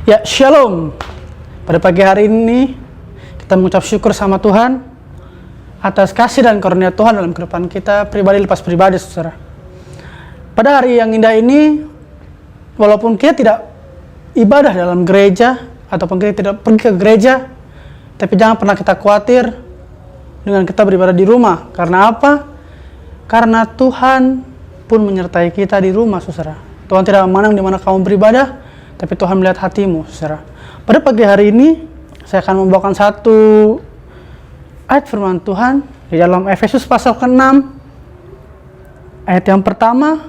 Ya, shalom. Pada pagi hari ini kita mengucap syukur sama Tuhan atas kasih dan karunia Tuhan dalam kehidupan kita pribadi lepas pribadi, saudara. Pada hari yang indah ini, walaupun kita tidak ibadah dalam gereja ataupun kita tidak pergi ke gereja, tapi jangan pernah kita khawatir dengan kita beribadah di rumah. Karena apa? Karena Tuhan pun menyertai kita di rumah, saudara. Tuhan tidak memandang di mana kamu beribadah, tapi Tuhan melihat hatimu, saudara. Pada pagi hari ini, saya akan membawakan satu ayat firman Tuhan di dalam Efesus pasal ke-6. Ayat yang pertama,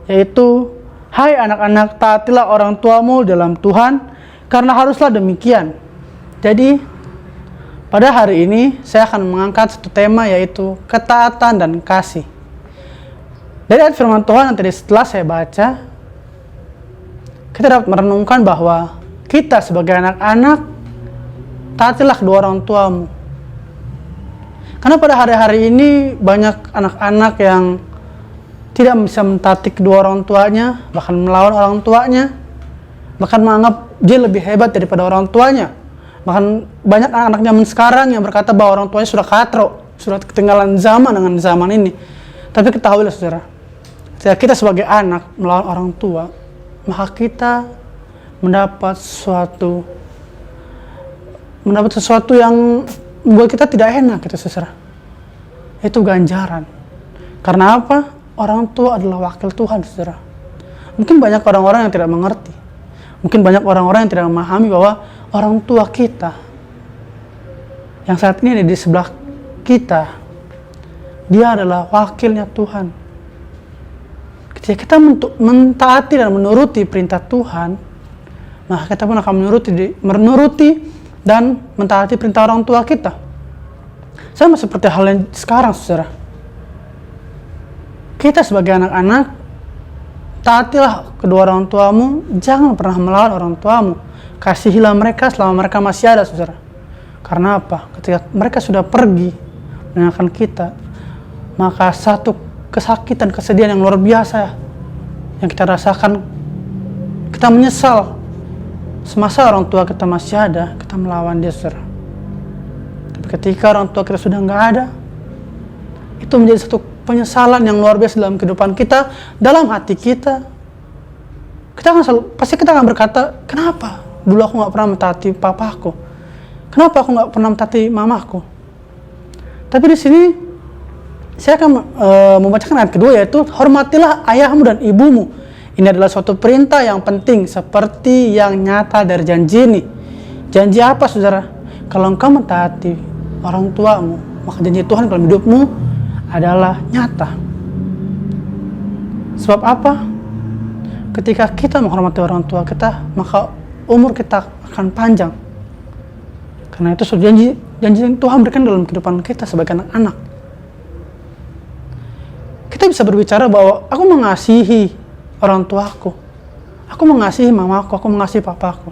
yaitu, hai anak-anak, taatilah orang tuamu dalam Tuhan, karena haruslah demikian. Jadi, pada hari ini, saya akan mengangkat satu tema, yaitu ketaatan dan kasih. Dari ayat firman Tuhan yang tadi setelah saya baca, kita dapat merenungkan bahwa kita sebagai anak-anak, taatilah kedua orang tuamu. Karena pada hari-hari ini banyak anak-anak yang tidak bisa mentaati kedua orang tuanya, bahkan melawan orang tuanya, bahkan menganggap dia lebih hebat daripada orang tuanya. Bahkan banyak anak-anak zaman sekarang yang berkata bahwa orang tuanya sudah katro, sudah ketinggalan zaman dengan zaman ini. Tapi ketahuilah saudara, jika kita sebagai anak melawan orang tua, maka kita mendapat sesuatu yang membuat kita tidak enak, gitu saudara. Itu ganjaran. Karena apa? Orang tua adalah wakil Tuhan, saudara. Mungkin banyak orang-orang yang tidak mengerti. Mungkin banyak orang-orang yang tidak memahami bahwa orang tua kita yang saat ini ada di sebelah kita, dia adalah wakilnya Tuhan. Ketika kita mentaati dan menuruti perintah Tuhan, maka kita pun akan menuruti dan mentaati perintah orang tua kita. Sama seperti hal yang sekarang, saudara. Kita sebagai anak-anak, taatilah kedua orang tuamu, jangan pernah melawan orang tuamu. Kasihilah mereka selama mereka masih ada, saudara. Karena apa? Ketika mereka sudah pergi meninggalkan kita, maka satu kesakitan, kesedihan yang luar biasa yang kita rasakan. Kita menyesal semasa orang tua kita masih ada, kita melawan dia, saudara. Tapi ketika orang tua kita sudah nggak ada, itu menjadi satu penyesalan yang luar biasa dalam kehidupan kita, dalam hati kita. Pasti kita akan berkata, kenapa dulu aku nggak pernah mentaati papaku? Kenapa aku nggak pernah mentaati mamaku? Tapi di sini saya akan membacakan ayat kedua, yaitu hormatilah ayahmu dan ibumu. Ini adalah suatu perintah yang penting seperti yang nyata dari janji ini. Janji apa, saudara? Kalau engkau mentaati orang tuamu, maka janji Tuhan dalam hidupmu adalah nyata. Sebab apa? Ketika kita menghormati orang tua kita, maka umur kita akan panjang. Karena itu sudah janji yang Tuhan berikan dalam kehidupan kita sebagai anak-anak. Kita bisa berbicara bahwa aku mengasihi orang tuaku, aku mengasihi mamaku, aku mengasihi papaku.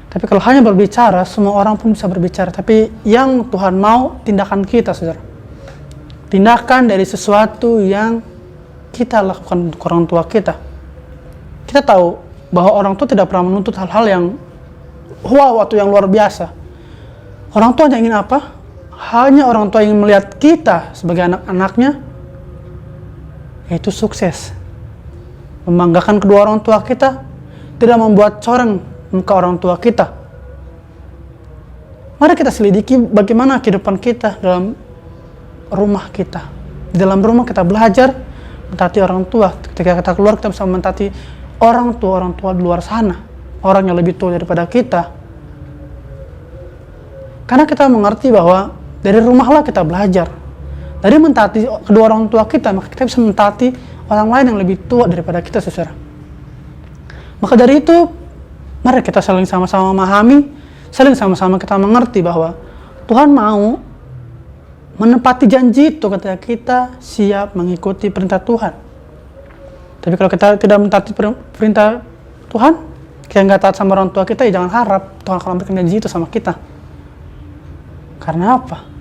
Tapi kalau hanya berbicara, semua orang pun bisa berbicara. Tapi yang Tuhan mau, tindakan kita, saudara. Tindakan dari sesuatu yang kita lakukan untuk orang tua kita. Kita tahu bahwa orang tua tidak pernah menuntut hal-hal yang wow atau yang luar biasa. Orang tua hanya ingin apa? Hanya orang tua ingin melihat kita sebagai anak-anaknya, yaitu sukses. Membanggakan kedua orang tua kita, tidak membuat coreng muka orang tua kita. Mari kita selidiki bagaimana kehidupan kita dalam rumah kita. Di dalam rumah kita belajar mentaati orang tua. Ketika kita keluar, kita bisa mentaati orang tua di luar sana, orang yang lebih tua daripada kita. Karena kita mengerti bahwa dari rumahlah kita belajar. Dari mentaati kedua orang tua kita, maka kita bisa mentaati orang lain yang lebih tua daripada kita, saudara. Maka dari itu, mari kita saling sama-sama memahami, saling sama-sama kita mengerti bahwa Tuhan mau menepati janji itu ketika kita siap mengikuti perintah Tuhan. Tapi kalau kita tidak mentaati perintah Tuhan, kita nggak taat sama orang tua kita, ya jangan harap Tuhan akan memberikan janji itu sama kita. Karena apa?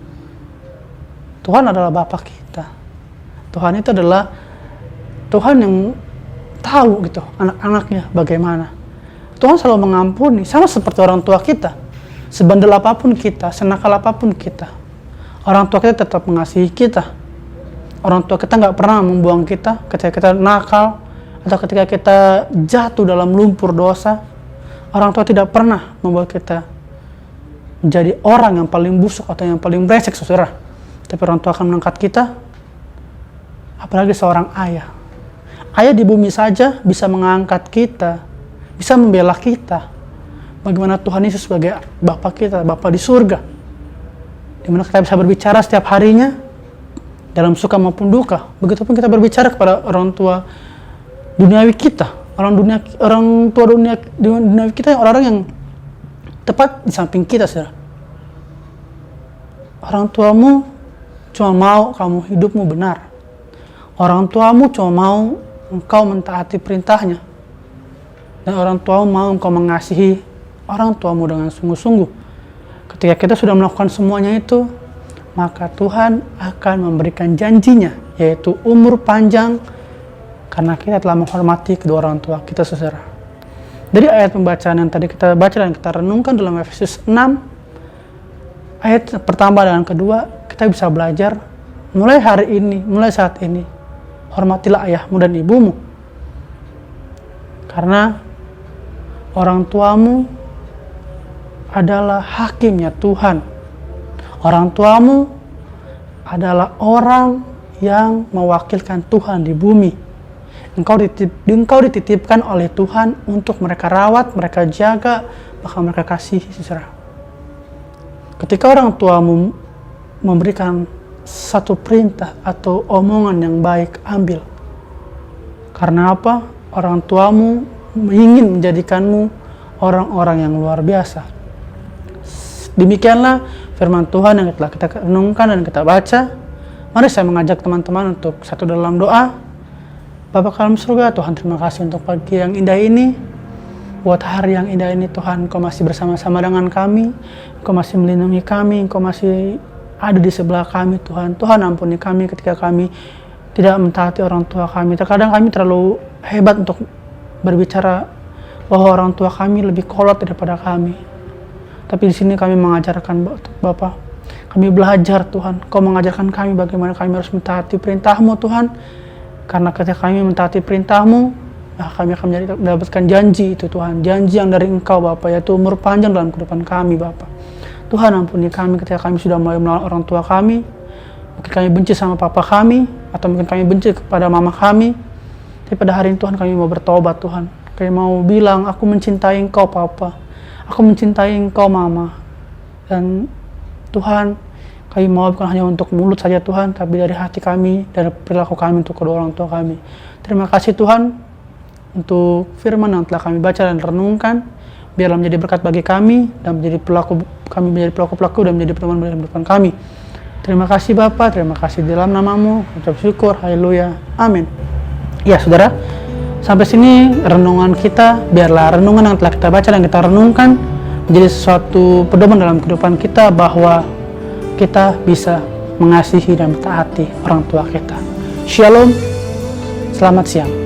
Tuhan adalah Bapa kita. Tuhan itu adalah Tuhan yang tahu gitu anak-anaknya bagaimana. Tuhan selalu mengampuni, sama seperti orang tua kita. Sebandel apapun kita, senakal apapun kita, orang tua kita tetap mengasihi kita. Orang tua kita nggak pernah membuang kita ketika kita nakal, atau ketika kita jatuh dalam lumpur dosa. Orang tua tidak pernah membuat kita menjadi orang yang paling busuk atau yang paling brengsek, saudara. Tapi orang tua akan mengangkat kita, apalagi seorang ayah. Ayah di bumi saja bisa mengangkat kita, bisa membela kita. Bagaimana Tuhan Yesus sebagai Bapa kita, Bapa di surga, dimana kita bisa berbicara setiap harinya, dalam suka maupun duka. Begitupun kita berbicara kepada orang tua duniawi kita, orang tua duniawi kita, orang-orang yang tepat di samping kita, saudara. Orang tuamu cuma mau kamu hidupmu benar. Orang tuamu cuma mau engkau mentaati perintahnya. Dan orang tuamu mau engkau mengasihi orang tuamu dengan sungguh-sungguh. Ketika kita sudah melakukan semuanya itu, maka Tuhan akan memberikan janjinya, yaitu umur panjang, karena kita telah menghormati kedua orang tua kita, saudara. Dari ayat pembacaan yang tadi kita baca dan kita renungkan dalam Efesus 6, ayat pertama dan kedua, kita bisa belajar mulai hari ini, mulai saat ini, hormatilah ayahmu dan ibumu. Karena orang tuamu adalah hakimnya Tuhan. Orang tuamu adalah orang yang mewakilkan Tuhan di bumi. Engkau dititipkan oleh Tuhan untuk mereka rawat, mereka jaga, bahkan mereka kasihi, saudara. Ketika orang tuamu memberikan satu perintah atau omongan yang baik, ambil. Karena apa? Orang tuamu ingin menjadikanmu orang-orang yang luar biasa. Demikianlah firman Tuhan yang telah kita renungkan dan kita baca. Mari saya mengajak teman-teman untuk satu dalam doa. Bapa dalam surga, Tuhan, terima kasih untuk pagi yang indah ini. Buat hari yang indah ini, Tuhan, Engkau masih bersama-sama dengan kami. Engkau masih melindungi kami. Engkau masih ada di sebelah kami, Tuhan. Tuhan, ampuni kami ketika kami tidak mentaati orang tua kami. Terkadang kami terlalu hebat untuk berbicara bahwa orang tua kami lebih kolot daripada kami. Tapi di sini kami mengajarkan, Bapa, kami belajar, Tuhan. Kau mengajarkan kami bagaimana kami harus mentaati perintah-Mu, Tuhan. Karena ketika kami mentaati perintah-Mu, kami akan mendapatkan janji itu, Tuhan. Janji yang dari Engkau, Bapa, yaitu umur panjang dalam kehidupan kami, Bapa. Tuhan, ampuni kami ketika kami sudah mulai menolak orang tua kami. Mungkin kami benci sama papa kami, atau mungkin kami benci kepada mama kami. Tapi pada hari ini, Tuhan, kami mau bertobat, Tuhan. Kami mau bilang, aku mencintai Engkau, Papa. Aku mencintai Engkau, Mama. Dan Tuhan, kami mau bukan hanya untuk mulut saja, Tuhan, tapi dari hati kami, dari perilaku kami untuk kedua orang tua kami. Terima kasih, Tuhan, untuk firman yang telah kami baca dan renungkan. Biarlah menjadi berkat bagi kami, dan menjadi pelaku-pelaku dan menjadi pedoman dalam kehidupan kami. Terima kasih, Bapa. Terima kasih dalam nama-Mu. Ucap syukur. Haleluya. Amin. Ya, saudara, sampai sini renungan kita. Biarlah renungan yang telah kita baca dan kita renungkan menjadi sesuatu pedoman dalam kehidupan kita, bahwa kita bisa mengasihi dan mentaati orang tua kita. Shalom, selamat siang.